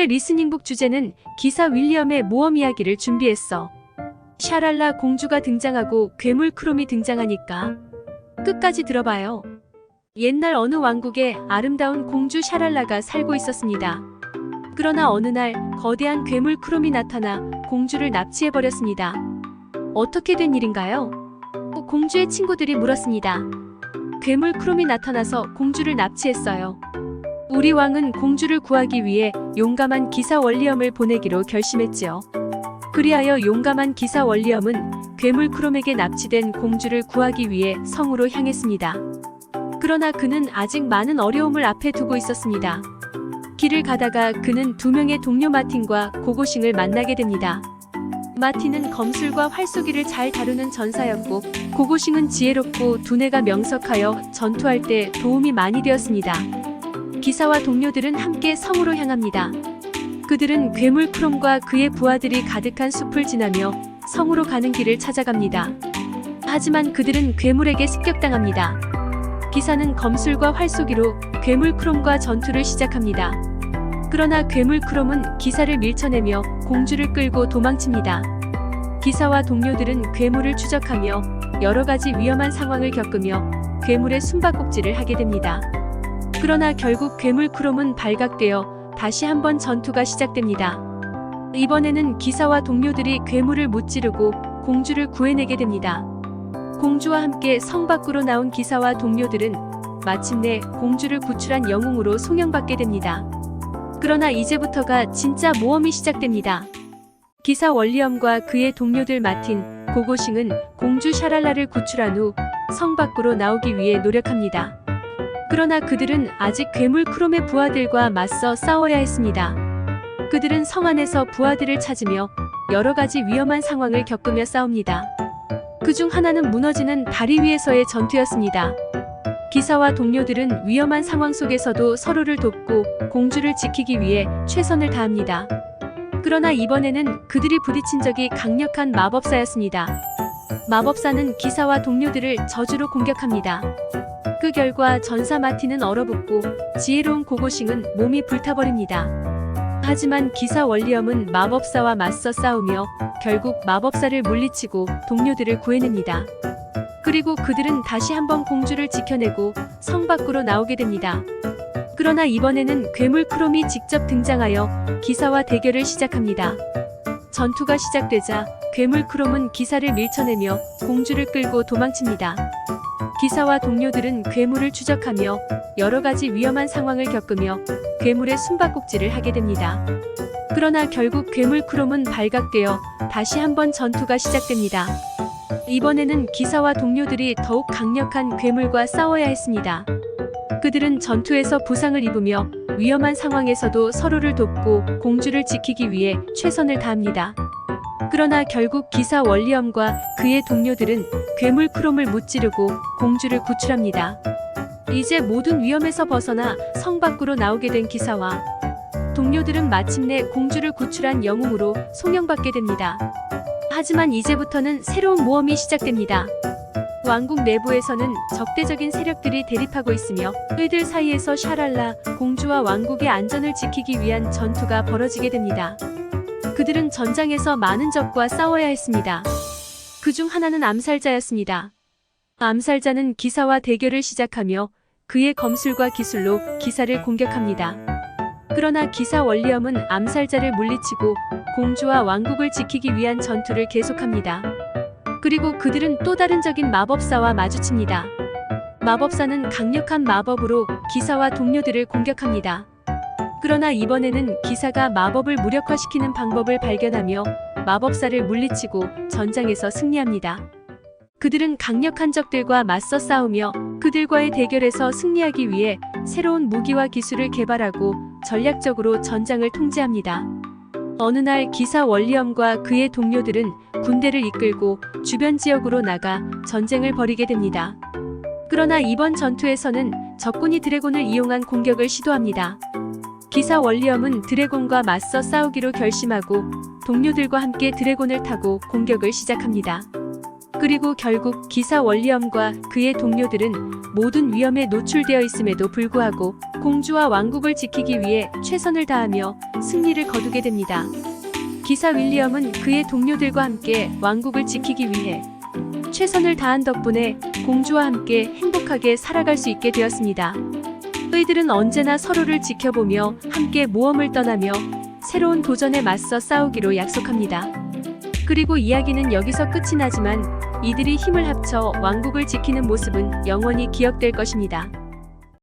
오늘의 리스닝북 주제는 기사 윌리엄의 모험 이야기를 준비했어. 샤랄라 공주가 등장하고 괴물 크롬이 등장하니까 끝까지 들어봐요. 옛날 어느 왕국에 아름다운 공주 샤랄라가 살고 있었습니다. 그러나 어느 날 거대한 괴물 크롬이 나타나 공주를 납치해버렸습니다. 어떻게 된 일인가요? 공주의 친구들이 물었습니다. 괴물 크롬이 나타나서 공주를 납치했어요. 우리 왕은 공주를 구하기 위해 용감한 기사 월리엄을 보내기로 결심했지요. 그리하여 용감한 기사 월리엄은 괴물 크롬에게 납치된 공주를 구하기 위해 성으로 향했습니다. 그러나 그는 아직 많은 어려움을 앞에 두고 있었습니다. 길을 가다가 그는 두 명의 동료 마틴과 고고싱을 만나게 됩니다. 마틴은 검술과 활쏘기를 잘 다루는 전사였고 고고싱은 지혜롭고 두뇌가 명석하여 전투할 때 도움이 많이 되었습니다. 기사와 동료들은 함께 성으로 향합니다. 그들은 괴물 크롬과 그의 부하들이 가득한 숲을 지나며 성으로 가는 길을 찾아갑니다. 하지만 그들은 괴물에게 습격당합니다. 기사는 검술과 활쏘기로 괴물 크롬과 전투를 시작합니다. 그러나 괴물 크롬은 기사를 밀쳐내며 공주를 끌고 도망칩니다. 기사와 동료들은 괴물을 추적하며 여러 가지 위험한 상황을 겪으며 괴물의 숨바꼭질을 하게 됩니다. 그러나 결국 괴물 크롬은 발각되어 다시 한번 전투가 시작됩니다. 이번에는 기사와 동료들이 괴물을 무찌르고 공주를 구해내게 됩니다. 공주와 함께 성 밖으로 나온 기사와 동료들은 마침내 공주를 구출한 영웅으로 송영받게 됩니다. 그러나 이제부터가 진짜 모험이 시작됩니다. 기사 월리엄과 그의 동료들 마틴, 고고싱은 공주 샤랄라를 구출한 후 성 밖으로 나오기 위해 노력합니다. 그러나 그들은 아직 괴물 크롬의 부하들과 맞서 싸워야 했습니다. 그들은 성 안에서 부하들을 찾으며 여러 가지 위험한 상황을 겪으며 싸웁니다. 그중 하나는 무너지는 다리 위에서의 전투였습니다. 기사와 동료들은 위험한 상황 속에서도 서로를 돕고 공주를 지키기 위해 최선을 다합니다. 그러나 이번에는 그들이 부딪힌 적이 강력한 마법사였습니다. 마법사는 기사와 동료들을 저주로 공격합니다. 그 결과 전사 마틴은 얼어붙고 지혜로운 고고싱은 몸이 불타버립니다. 하지만 기사 월리엄은 마법사와 맞서 싸우며 결국 마법사를 물리치고 동료들을 구해냅니다. 그리고 그들은 다시 한번 공주를 지켜내고 성 밖으로 나오게 됩니다. 그러나 이번에는 괴물 크롬이 직접 등장하여 기사와 대결을 시작합니다. 전투가 시작되자 괴물 크롬은 기사를 밀쳐내며 공주를 끌고 도망칩니다. 기사와 동료들은 괴물을 추적하며 여러 가지 위험한 상황을 겪으며 괴물의 숨바꼭질을 하게 됩니다. 그러나 결국 괴물 크롬은 발각되어 다시 한번 전투가 시작됩니다. 이번에는 기사와 동료들이 더욱 강력한 괴물과 싸워야 했습니다. 그들은 전투에서 부상을 입으며 위험한 상황에서도 서로를 돕고 공주를 지키기 위해 최선을 다합니다. 그러나 결국 기사 월리엄과 그의 동료들은 괴물 크롬을 무찌르고 공주를 구출합니다. 이제 모든 위험에서 벗어나 성 밖으로 나오게 된 기사와 동료들은 마침내 공주를 구출한 영웅으로 송영받게 됩니다. 하지만 이제부터는 새로운 모험이 시작됩니다. 왕국 내부에서는 적대적인 세력들이 대립하고 있으며 그들 사이에서 샤랄라 공주와 왕국의 안전을 지키기 위한 전투가 벌어지게 됩니다. 그들은 전장에서 많은 적과 싸워야 했습니다. 그중 하나는 암살자였습니다. 암살자는 기사와 대결을 시작하며 그의 검술과 기술로 기사를 공격합니다. 그러나 기사 월리엄은 암살자를 물리치고 공주와 왕국을 지키기 위한 전투를 계속합니다. 그리고 그들은 또 다른 적인 마법사와 마주칩니다. 마법사는 강력한 마법으로 기사와 동료들을 공격합니다. 그러나 이번에는 기사가 마법을 무력화시키는 방법을 발견하며 마법사를 물리치고 전장에서 승리합니다. 그들은 강력한 적들과 맞서 싸우며 그들과의 대결에서 승리하기 위해 새로운 무기와 기술을 개발하고 전략적으로 전장을 통제합니다. 어느 날 기사 월리엄과 그의 동료들은 군대를 이끌고 주변 지역으로 나가 전쟁을 벌이게 됩니다. 그러나 이번 전투에서는 적군이 드래곤을 이용한 공격을 시도합니다. 기사 월리엄은 드래곤과 맞서 싸우기로 결심하고 동료들과 함께 드래곤을 타고 공격을 시작합니다. 그리고 결국 기사 월리엄과 그의 동료들은 모든 위험에 노출되어 있음에도 불구하고 공주와 왕국을 지키기 위해 최선을 다하며 승리를 거두게 됩니다. 기사 윌리엄은 그의 동료들과 함께 왕국을 지키기 위해 최선을 다한 덕분에 공주와 함께 행복하게 살아갈 수 있게 되었습니다. 저희들은 언제나 서로를 지켜보며 함께 모험을 떠나며 새로운 도전에 맞서 싸우기로 약속합니다. 그리고 이야기는 여기서 끝이 나지만 이들이 힘을 합쳐 왕국을 지키는 모습은 영원히 기억될 것입니다.